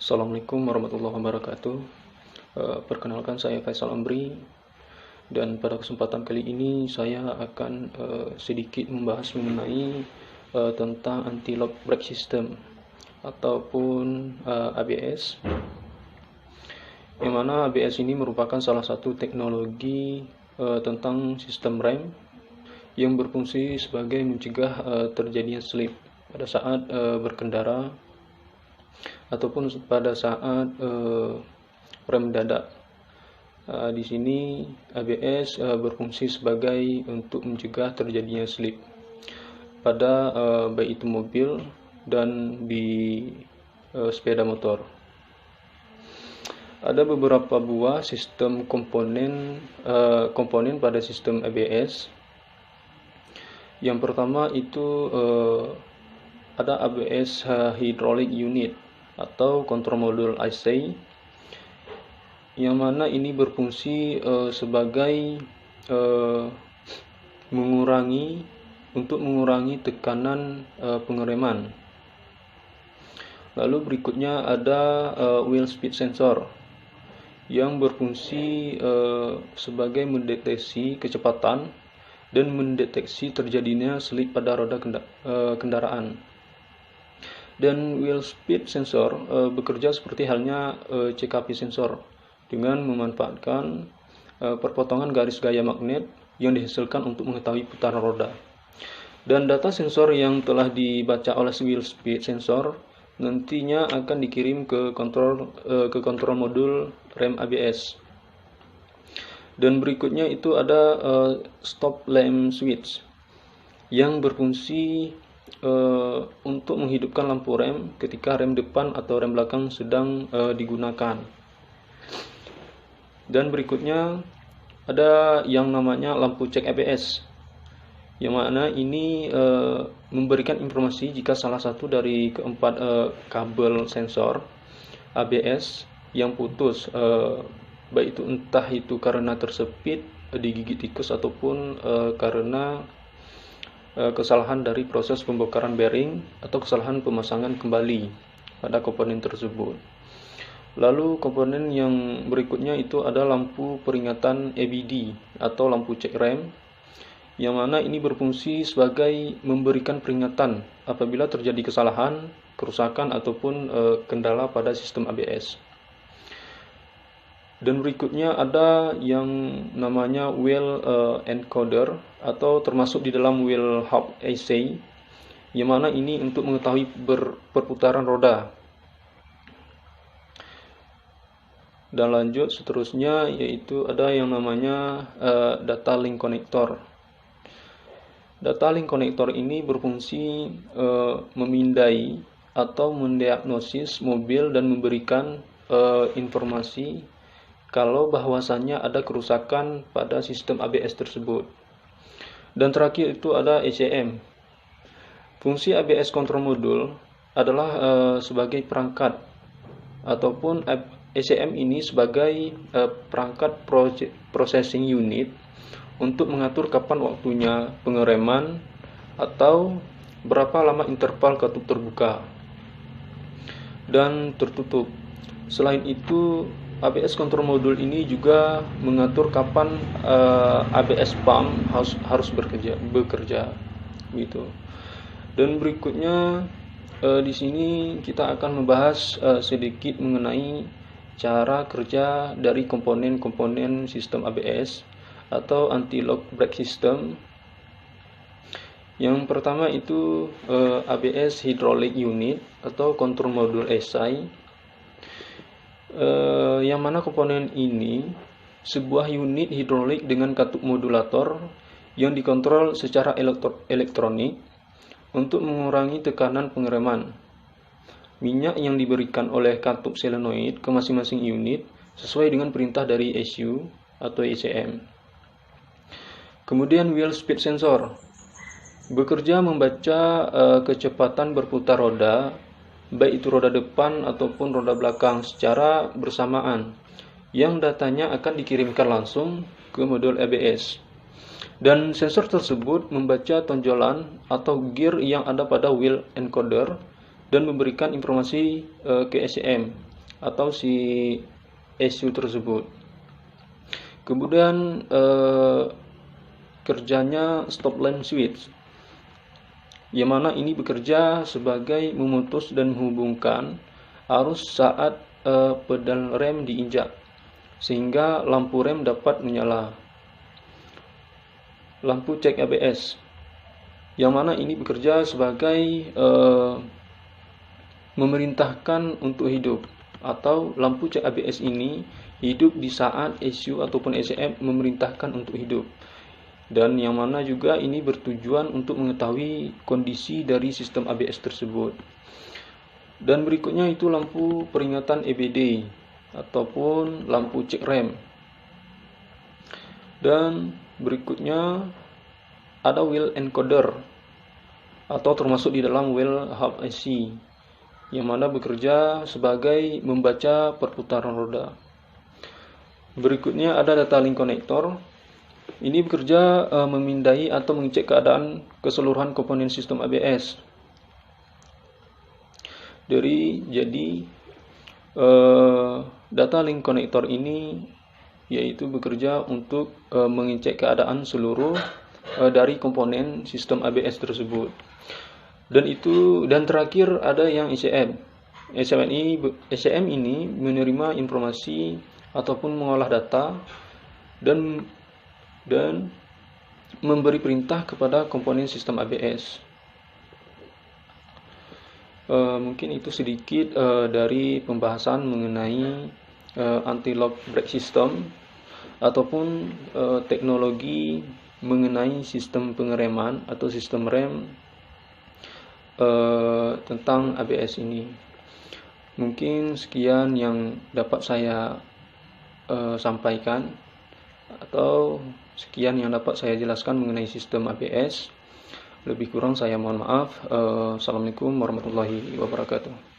Assalamualaikum warahmatullahi wabarakatuh. Perkenalkan, saya Faisal Amri, dan pada kesempatan kali ini saya akan sedikit membahas mengenai tentang anti-lock brake system ataupun ABS, yang mana ABS ini merupakan salah satu teknologi tentang sistem rem yang berfungsi sebagai mencegah terjadinya slip pada saat berkendara ataupun pada saat rem mendadak. Di sini ABS berfungsi sebagai untuk mencegah terjadinya slip pada baik itu mobil dan di sepeda motor. Ada beberapa buah sistem komponen pada sistem ABS. Yang pertama itu ada ABS hydraulic unit atau kontrol modul IC, yang mana ini berfungsi sebagai mengurangi tekanan pengereman. Lalu berikutnya ada wheel speed sensor yang berfungsi sebagai mendeteksi kecepatan dan mendeteksi terjadinya slip pada roda kendaraan. Dan wheel speed sensor bekerja seperti halnya CKP sensor dengan memanfaatkan perpotongan garis gaya magnet yang dihasilkan untuk mengetahui putaran roda. Dan data sensor yang telah dibaca oleh wheel speed sensor nantinya akan dikirim ke kontrol modul rem ABS. Dan berikutnya itu ada stop lamp switch yang berfungsi untuk menghidupkan lampu rem ketika rem depan atau rem belakang sedang digunakan. Dan berikutnya ada yang namanya lampu cek ABS, yang mana ini memberikan informasi jika salah satu dari keempat kabel sensor ABS yang putus, baik itu entah itu karena tersepit, digigit tikus, ataupun karena kesalahan dari proses pembongkaran bearing atau kesalahan pemasangan kembali pada komponen tersebut. Lalu komponen yang berikutnya itu ada lampu peringatan ABD atau lampu cek rem, yang mana ini berfungsi sebagai memberikan peringatan apabila terjadi kesalahan, kerusakan, ataupun kendala pada sistem ABS. Dan berikutnya ada yang namanya wheel encoder atau termasuk di dalam wheel hub AC, yang mana ini untuk mengetahui perputaran roda. Dan lanjut seterusnya yaitu ada yang namanya data link connector. Data link connector ini berfungsi memindai atau mendiagnosis mobil dan memberikan informasi kalau bahwasannya ada kerusakan pada sistem ABS tersebut. Dan terakhir itu ada ECM. Fungsi ABS control module adalah sebagai perangkat, ataupun ECM ini sebagai perangkat processing unit untuk mengatur kapan waktunya pengereman atau berapa lama interval katup terbuka dan tertutup. Selain itu, ABS control module ini juga mengatur kapan ABS pump harus bekerja gitu. Dan berikutnya di sini kita akan membahas sedikit mengenai cara kerja dari komponen-komponen sistem ABS atau anti-lock brake system. Yang pertama itu ABS hydraulic unit atau kontrol modul SI, yang mana komponen ini sebuah unit hidrolik dengan katup modulator yang dikontrol secara elektronik untuk mengurangi tekanan pengereman. Minyak yang diberikan oleh katup solenoid ke masing-masing unit sesuai dengan perintah dari ECU atau ECM. Kemudian wheel speed sensor bekerja membaca kecepatan berputar roda, baik itu roda depan ataupun roda belakang secara bersamaan, yang datanya akan dikirimkan langsung ke modul ABS. Dan sensor tersebut membaca tonjolan atau gear yang ada pada wheel encoder dan memberikan informasi ke ECM atau si ECU tersebut. Kemudian kerjanya stop lamp switch, yang mana ini bekerja sebagai memutus dan menghubungkan arus saat pedal rem diinjak, sehingga lampu rem dapat menyala. Lampu cek ABS, yang mana ini bekerja sebagai memerintahkan untuk hidup, atau lampu cek ABS ini hidup di saat ECU ataupun ECM memerintahkan untuk hidup, dan yang mana juga ini bertujuan untuk mengetahui kondisi dari sistem ABS tersebut. Dan berikutnya itu lampu peringatan EBD ataupun lampu cek rem. Dan berikutnya ada wheel encoder atau termasuk di dalam wheel hub IC, yang mana bekerja sebagai membaca perputaran roda. Berikutnya ada data link connector. Ini bekerja memindai atau mengecek keadaan keseluruhan komponen sistem ABS. Jadi data link connector ini yaitu bekerja untuk mengecek keadaan seluruh dari komponen sistem ABS tersebut. Dan terakhir ada yang ECM. ECM ini menerima informasi ataupun mengolah data dan memberi perintah kepada komponen sistem ABS. Mungkin itu sedikit dari pembahasan mengenai anti-lock brake system ataupun teknologi mengenai sistem pengereman atau sistem rem tentang ABS ini. Mungkin sekian yang dapat saya sampaikan, atau sekian yang dapat saya jelaskan mengenai sistem ABS. Lebih kurang saya mohon maaf. Assalamualaikum warahmatullahi wabarakatuh.